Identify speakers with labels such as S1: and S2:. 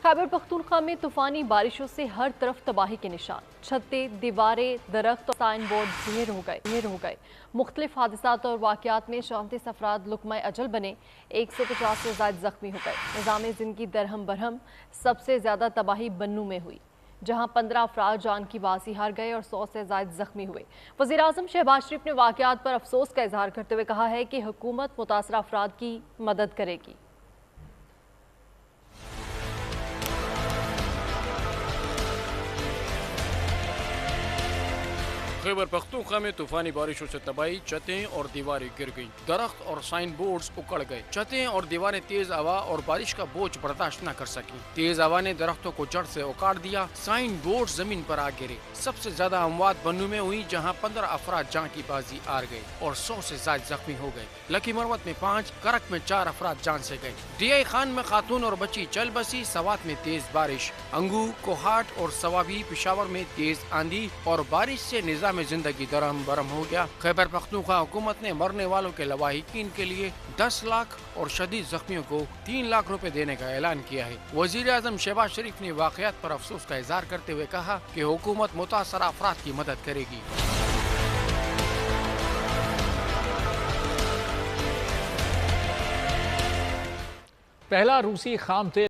S1: खैबर पख्तूनख्वा में तूफानी बारिशों से हर तरफ तबाही के निशान। छतें, दीवारें, दरख्त और साइन बोर्ड ढेर हो गए। मुख्तलिफ हादसात और वाक़यात में 34 अफराद लुकमाए अजल बने, 150 से ज़ायद ज़ख्मी हो गए। निज़ाम ज़िंदगी दरहम बरहम। सबसे ज़्यादा तबाही बन्नू में हुई, जहां 15 अफराद जान की बाजी हार गए और 100 से ज़ायद ज़ख्मी हुए। वज़ीर आज़म शहबाज शरीफ ने वाक़यात पर अफसोस का इजहार करते हुए कहा है कि हुकूमत मुतासरा अफराद की मदद करेगी।
S2: खैबर पख्तूनख्वा में तूफानी बारिशों से तबाही, छतें और दीवारें गिर गईं, दरख्त और साइन बोर्ड्स उकड़ गए। छतें और दीवारें तेज हवा और बारिश का बोझ बर्दाश्त न कर सकी। तेज हवा ने दरख्तों को जड़ से उखाड़ दिया, साइन बोर्ड जमीन पर आ गिरे। सबसे ज्यादा अमवात बन्नू में हुई, जहाँ 15 अफराद जान की बाजी हार गए और 100 से ज्यादा जख्मी हो गए। लकी मरवत में 5, करक में 4 अफराद जान से गए। डीआई खान में खातून और बच्ची चल बसी। सवात में तेज बारिश, अंगू, कोहाट और सवाबी। पिशावर में तेज आंधी और बारिश से निजाम में जिंदगी दरहम बरहम हो गया। खैबर पख्तूनख्वा हुकूमत ने मरने वालों के लवाहिकीन के लिए 10 लाख और शदीद जख्मियों को 3 लाख रुपए देने का ऐलान किया है। वजीर आज़म शहबाज शरीफ ने वाक़यात पर अफसोस का इजहार करते हुए कहा कि हुकूमत मुतासरा अफराद की मदद करेगी।
S3: पहला रूसी खाम तेल